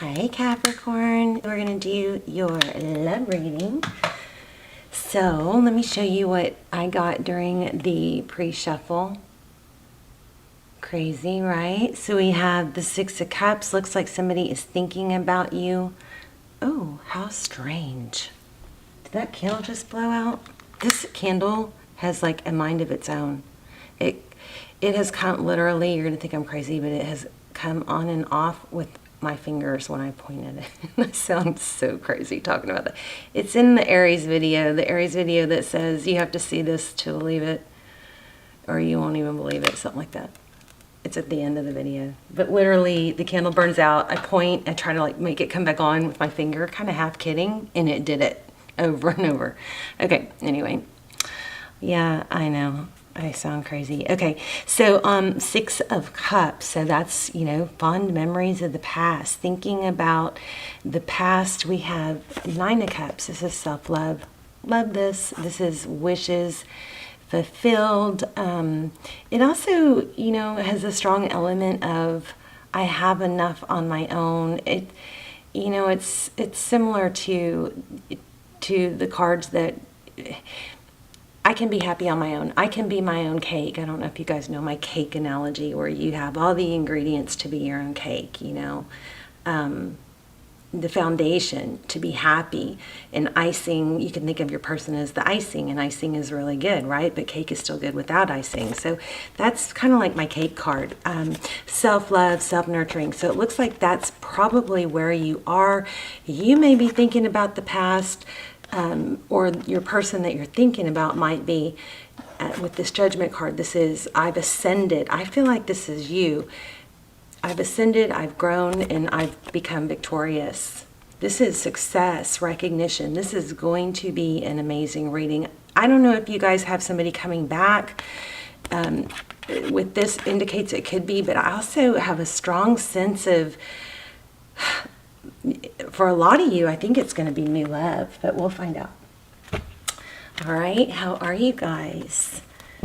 Hi Capricorn, we're going to do your love reading. So let me show you what I got during the pre-shuffle. Crazy, right? So we have the Six of Cups. Looks like somebody is thinking about you. Oh, how strange. Did that candle just blow out? This candle has like a mind of its own. It has come, literally, you're going to think I'm crazy, but it has come on and off with my fingers when I pointed it. I sound so crazy talking about that. It's in the Aries video that says you have to see this to believe it, or you won't even believe it, something like that. It's at the end of the video. But literally, the candle burns out. I point, I try to like make it come back on with my finger, kind of half kidding, and it did it over and over. Okay, anyway. Yeah, I know. I sound crazy. Okay, so Six of Cups. So that's, you know, fond memories of the past. Thinking about the past, we have Nine of Cups. This is self-love. Love this. This is wishes fulfilled. It also, you know, has a strong element of I have enough on my own. It, you know, it's similar to the cards that I can be happy on my own. I can be my own cake. I don't know if you guys know my cake analogy, where you have all the ingredients to be your own cake, you know. The foundation to be happy, and icing, you can think of your person as the icing, and icing is really good, right? But cake is still good without icing. So that's kind of like my cake card. Self-love, self-nurturing. So it looks like that's probably where you are. You may be thinking about the past, or your person that you're thinking about might be, with this Judgment card, this is, I've ascended. I feel like this is you. I've ascended, I've grown, and I've become victorious. This is success, recognition. This is going to be an amazing reading. I don't know if you guys have somebody coming back. With this indicates it could be, but I also have a strong sense of, for a lot of you, I think it's going to be new love, but we'll find out. All right, how are you guys?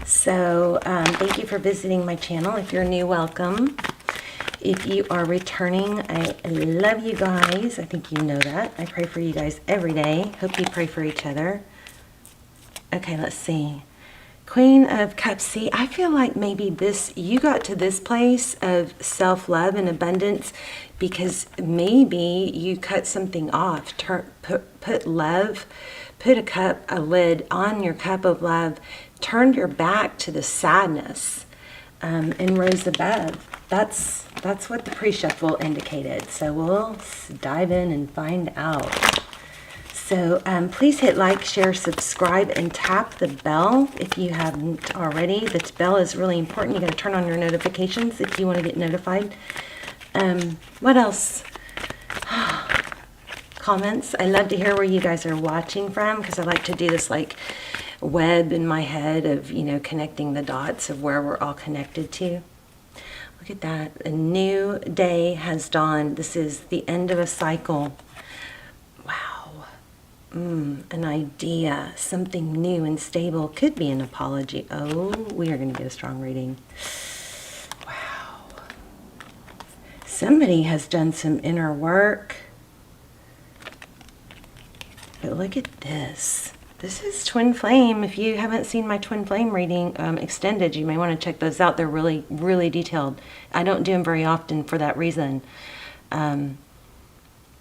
So thank you for visiting my channel. If you're new, welcome. If you are returning, I love you guys. I think you know that. I pray for you guys every day. Hope you pray for each other. Okay, let's see. Queen of Cups. See, I feel like maybe this, you got to this place of self-love and abundance because maybe you cut something off. Put love, put a lid on your cup of love, turned your back to the sadness, and rose above. That's what the pre-shuffle indicated. So we'll dive in and find out. So please hit like, share, subscribe, and tap the bell if you haven't already. The bell is really important. You got to turn on your notifications if you want to get notified. What else? Comments. I love to hear where you guys are watching from, because I like to do this like web in my head of, you know, connecting the dots of where we're all connected to. Look at that. A new day has dawned. This is the end of a cycle. Wow. An idea. Something new and stable. Could be an apology. Oh, we are going to get a strong reading. Wow. Somebody has done some inner work. But look at this. This is Twin Flame. If you haven't seen my Twin Flame reading extended, you may want to check those out. They're really, really detailed. I don't do them very often for that reason. But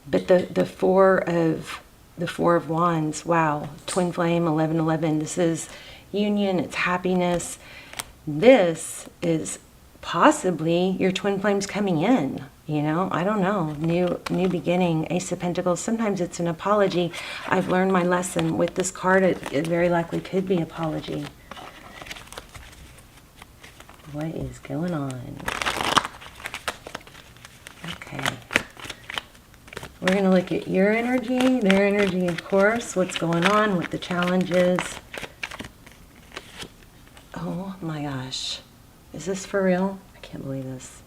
the four of Wands, wow. Twin Flame, 1111. This is union. It's happiness. This is possibly your Twin Flames coming in. You know, I don't know. New beginning. Ace of Pentacles. Sometimes it's an apology. I've learned my lesson with this card. It very likely could be apology. What is going on? Okay. We're going to look at your energy, their energy, of course. What's going on, what the challenge is. Oh my gosh. Is this for real? I can't believe this.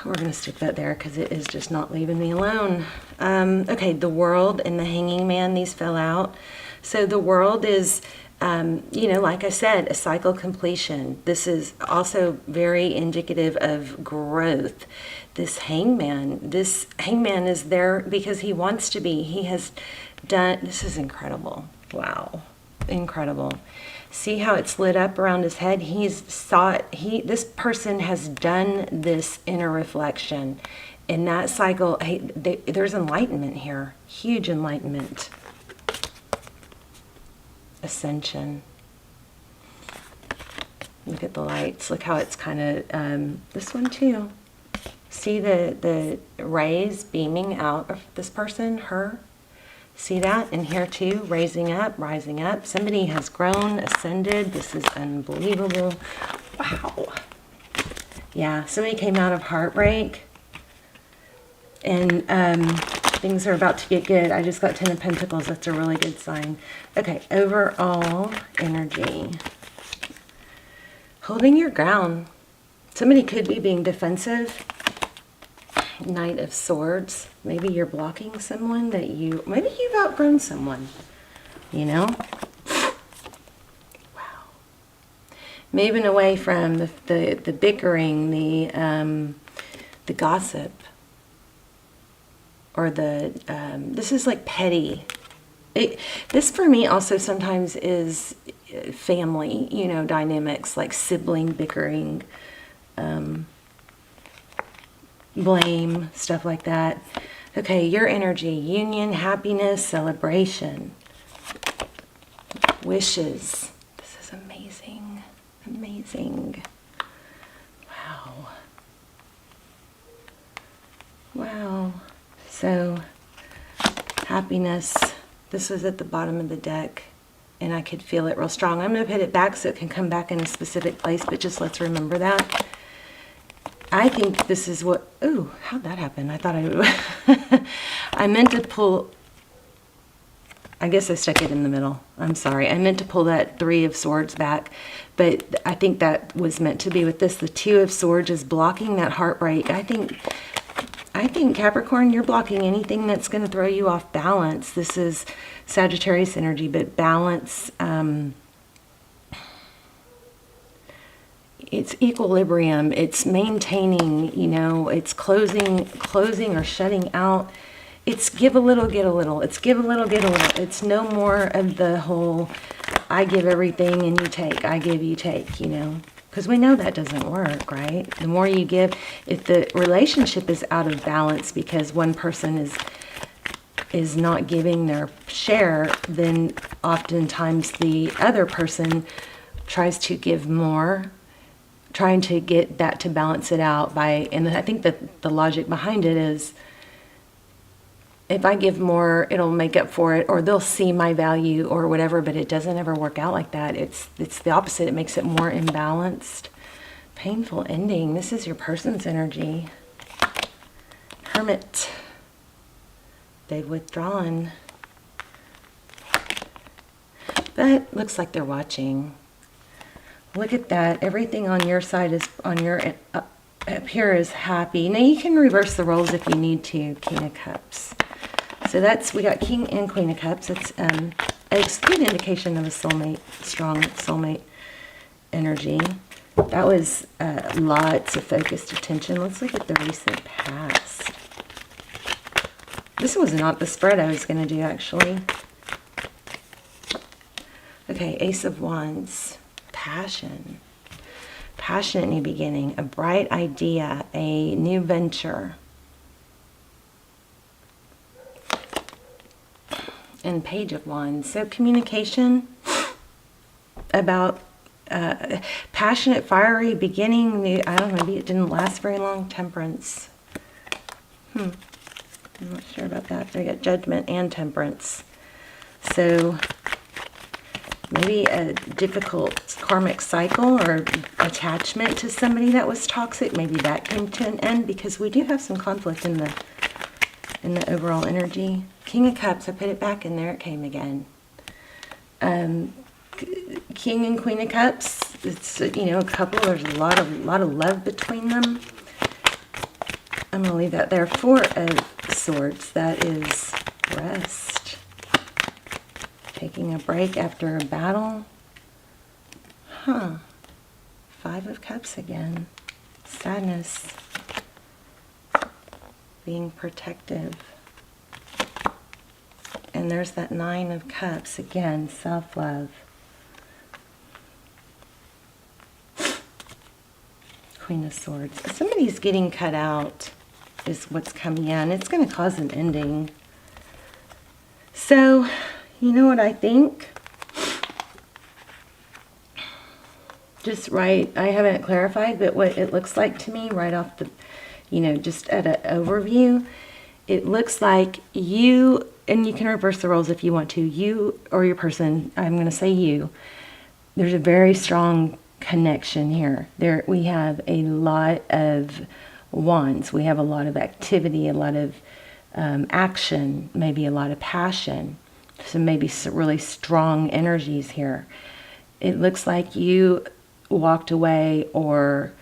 We're going to stick that there because it is just not leaving me alone. Okay, the World and the Hanging Man, these fell out. So the World is You know, like I said, a cycle completion. This is also very indicative of growth. This hangman is there because he wants to be. He has done, this is incredible. Wow. Incredible. See how it's lit up around his head? This person has done this inner reflection. In that cycle, there's enlightenment here. Huge enlightenment. Ascension. Look at the lights. Look how it's kind of, this one too. See the rays beaming out of this person, her? See that? And here too, rising up. Somebody has grown, ascended. This is unbelievable. Wow. Yeah, somebody came out of heartbreak. And things are about to get good. I just got 10 of Pentacles. That's a really good sign. Okay, overall energy. Holding your ground. Somebody could be being defensive. Knight of Swords. Maybe you're blocking someone maybe you've outgrown someone, you know? Wow. Moving away from the bickering, the gossip, or this is like petty. This for me also sometimes is family, you know, dynamics, like sibling bickering, blame, stuff like that. Okay, your energy, union, happiness, celebration, wishes. This is amazing, amazing. Wow. Wow. So, happiness. This was at the bottom of the deck, and I could feel it real strong. I'm going to put it back so it can come back in a specific place, but just let's remember that. I think this is what, ooh, how'd that happen? I thought I would, I meant to pull, I guess I stuck it in the middle. I'm sorry. I meant to pull that 3 of Swords back, but I think that was meant to be with this. The 2 of Swords is blocking that heartbreak. I think Capricorn, you're blocking anything that's going to throw you off balance. This is Sagittarius energy, but balance, it's equilibrium, it's maintaining, you know, it's closing or shutting out. It's give a little, get a little. It's give a little, get a little. It's no more of the whole, I give everything and you take, I give, you take, you know. Because we know that doesn't work, right? The more you give, if the relationship is out of balance because one person is not giving their share, then oftentimes the other person tries to give more, trying to get that to balance it out and I think that the logic behind it is, if I give more, it'll make up for it, or they'll see my value or whatever, but it doesn't ever work out like that. It's the opposite. It makes it more imbalanced. Painful ending. This is your person's energy. Hermit. They've withdrawn. But looks like they're watching. Look at that. Everything on your side is, on your up here is happy. Now you can reverse the roles if you need to. King of Cups. So we got King and Queen of Cups. It's a good indication of a soulmate, strong soulmate energy. That was lots of focused attention. Let's look at the recent past. This was not the spread I was going to do, actually. Okay, Ace of Wands. Passion. Passionate new beginning. A bright idea. A new venture. And Page of Wands. So communication about passionate, fiery beginning. I don't know, maybe it didn't last very long. Temperance. I'm not sure about that. They got Judgment and Temperance. So maybe a difficult karmic cycle or attachment to somebody that was toxic. Maybe that came to an end, because we do have some conflict in the overall energy. King of Cups, I put it back in there, it came again. King and Queen of Cups, it's, you know, a couple, there's a lot of love between them. I'm going to leave that there. 4 of Swords, that is rest. Taking a break after a battle. Huh. 5 of Cups again. Sadness. Being protective. And there's that 9 of Cups again. Self-love. Queen of Swords. Somebody's getting cut out is what's coming in. It's going to cause an ending. So, you know what I think? Just right, I haven't clarified, but what it looks like to me right off the, just at an overview, it looks like you, and you can reverse the roles if you want to, you or your person, I'm going to say you, there's a very strong connection here. We have a lot of wands. We have a lot of activity, a lot of action, maybe a lot of passion. So maybe some really strong energies here. It looks like you walked away, or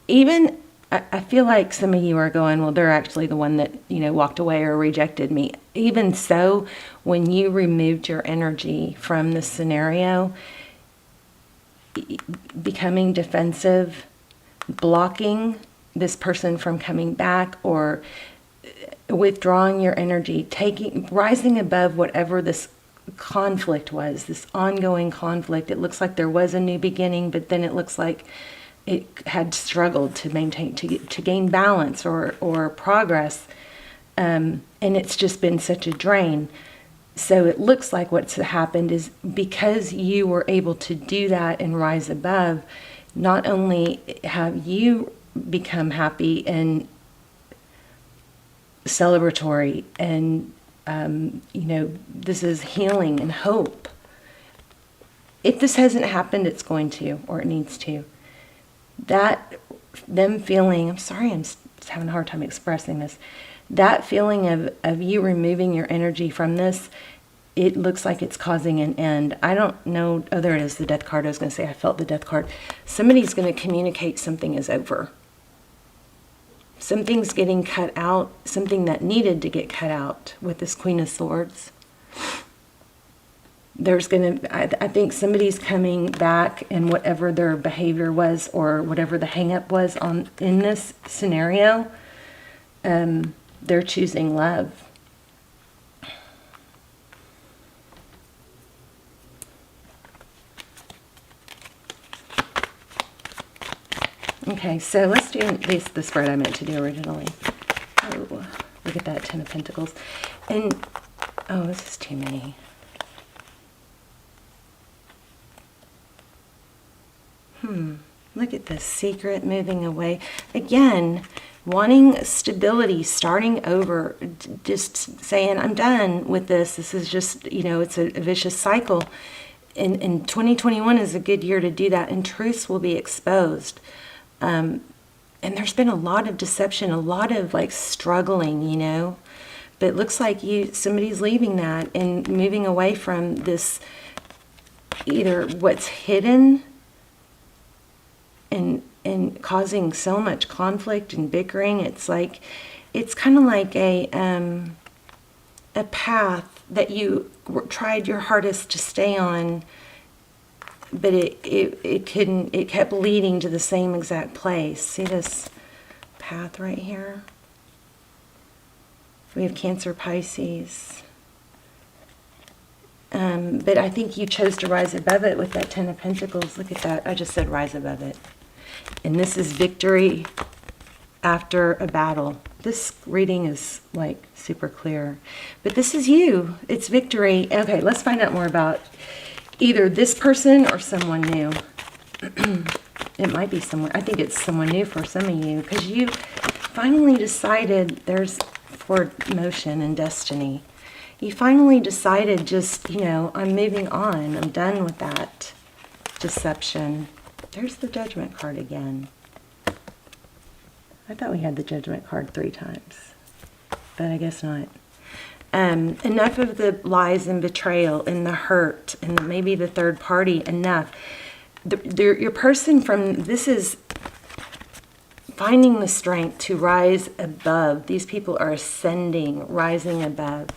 even I feel like some of you are going, well, they're actually the one that, walked away or rejected me. Even so, when you removed your energy from the scenario, becoming defensive, blocking this person from coming back, or withdrawing your energy, rising above whatever this conflict was, this ongoing conflict. It looks like there was a new beginning, but then it looks like it had struggled to maintain, to gain balance or progress, and it's just been such a drain. So it looks like what's happened is, because you were able to do that and rise above, not only have you become happy and celebratory, and this is healing and hope. If this hasn't happened, it's going to, or it needs to. Them feeling, I'm sorry, I'm having a hard time expressing this. That feeling of you removing your energy from this, it looks like it's causing an end. I don't know. Oh, there it is, the Death card. I was going to say, I felt the Death card. Somebody's going to communicate something is over. Something's getting cut out, something that needed to get cut out with this Queen of Swords. There's going to, I think somebody's coming back, and whatever their behavior was, or whatever the hang-up was in this scenario, they're choosing love. Okay, so let's do the spread I meant to do originally. Oh, look at that 10 of Pentacles. And, oh, this is too many. Look at this, secret, moving away. Again, wanting stability, starting over, just saying, I'm done with this. This is just, it's a vicious cycle. And 2021 is a good year to do that, and truths will be exposed. And there's been a lot of deception, a lot of struggling, but it looks like somebody's leaving that and moving away from this, either what's hidden and causing so much conflict and bickering. It's kind of like a path that you tried your hardest to stay on, but it couldn't. It kept leading to the same exact place. See this path right here? We have Cancer, Pisces. But I think you chose to rise above it with that 10 of Pentacles. Look at that. I just said rise above it. And this is victory after a battle. This reading is super clear. But this is you. It's victory. Okay, let's find out more about either this person or someone new. It might be someone, I think it's someone new for some of you, because you finally decided there's forward motion and destiny. You finally decided just, I'm moving on. I'm done with that deception. There's the Judgment card again. I thought we had the Judgment card 3 times, but I guess not. Enough of the lies and betrayal and the hurt and maybe the third party, enough. Your person this is finding the strength to rise above. These people are ascending, rising above,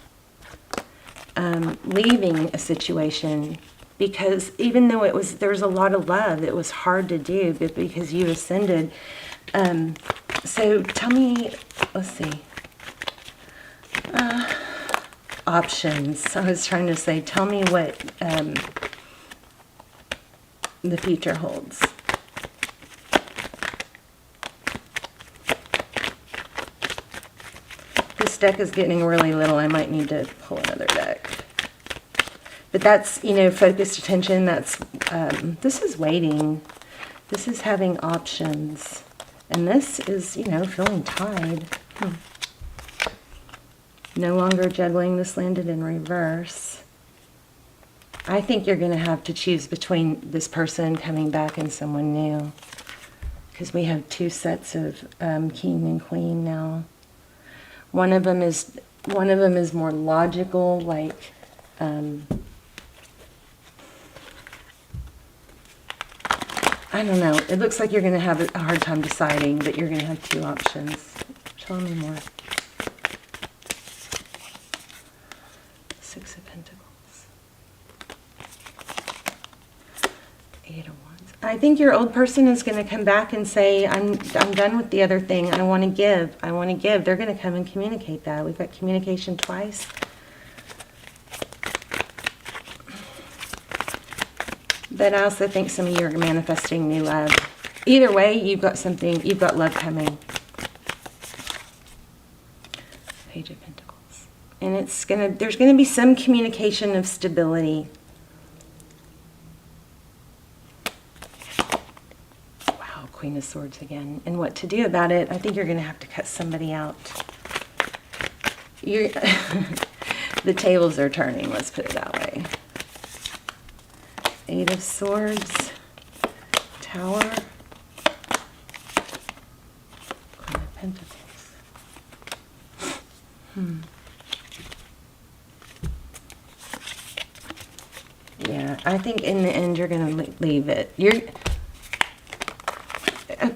leaving a situation because even though there's a lot of love, it was hard to do, but because you ascended. So tell me, let's see. Options. I was trying to say, tell me what the future holds. This deck is getting really little. I might need to pull another deck. But that's, focused attention. That's, this is waiting. This is having options. And this is, feeling tied. No longer juggling. This landed in reverse. I think you're going to have to choose between this person coming back and someone new. Because we have two sets of king and queen now. One of them is more logical, like I don't know. It looks like you're going to have a hard time deciding, but you're going to have two options. Tell me more. Six of Pentacles. Eight of Wands. I think your old person is going to come back and say, I'm done with the other thing. I want to give. I want to give. They're going to come and communicate that. We've got communication twice. But I also think some of you are manifesting new love. Either way, you've got love coming. Page of Pentacles. And there's gonna be some communication of stability. Wow, Queen of Swords again. And what to do about it, I think you're gonna have to cut somebody out. The tables are turning, let's put it that way. Eight of Swords, Tower, Queen of Pentacles. Yeah, I think in the end you're going to leave it.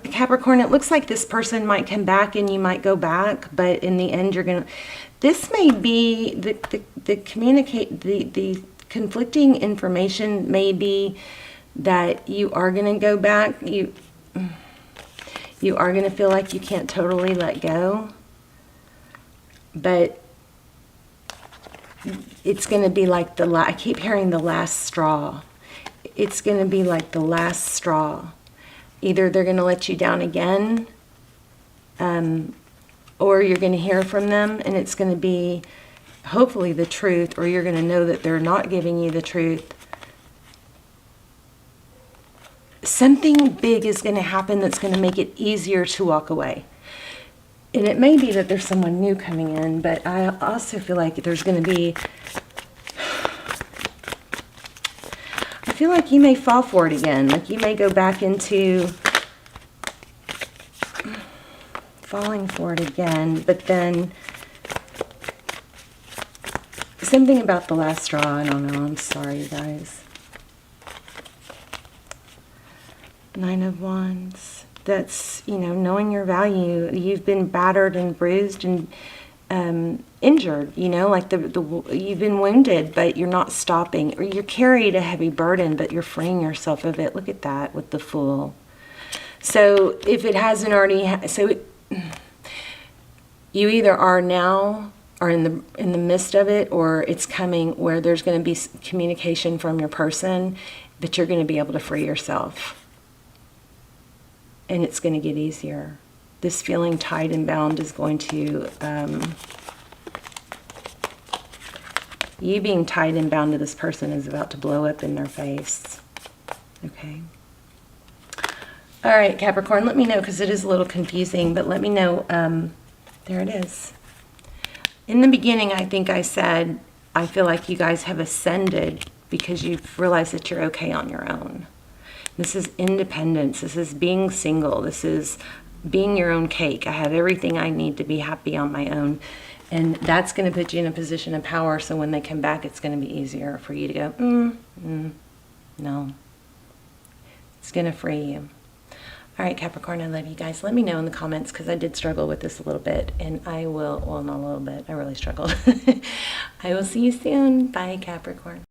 Capricorn, it looks like this person might come back and you might go back, but in the end you're going to... This may be the conflicting information may be that you are going to go back. You are going to feel like you can't totally let go. But it's going to be like I keep hearing the last straw. It's going to be like the last straw. Either they're going to let you down again, or you're going to hear from them and it's going to be hopefully the truth, or you're going to know that they're not giving you the truth. Something big is going to happen that's going to make it easier to walk away. And it may be that there's someone new coming in, but I also feel like there's going to be... I feel like you may fall for it again. Like you may go back into falling for it again, but then... Something about the last straw, I don't know, I'm sorry, you guys. Nine of Wands. That's, knowing your value. You've been battered and bruised and injured, like you've been wounded, but you're not stopping. Or you're carried a heavy burden, but you're freeing yourself of it. Look at that with the Fool. So if it hasn't already... you either are now... or in the midst of it, or it's coming where there's going to be communication from your person, but you're going to be able to free yourself. And it's going to get easier. This feeling tied and bound is going to... you being tied and bound to this person is about to blow up in their face. Okay? All right, Capricorn, let me know, because it is a little confusing, but let me know. There it is. In the beginning, I think I said, I feel like you guys have ascended because you've realized that you're okay on your own. This is independence. This is being single. This is being your own cake. I have everything I need to be happy on my own. And that's going to put you in a position of power, so when they come back, it's going to be easier for you to go, no. It's going to free you. All right, Capricorn, I love you guys. Let me know in the comments, because I did struggle with this a little bit, and I will, well, not a little bit. I really struggled. I will see you soon. Bye, Capricorn.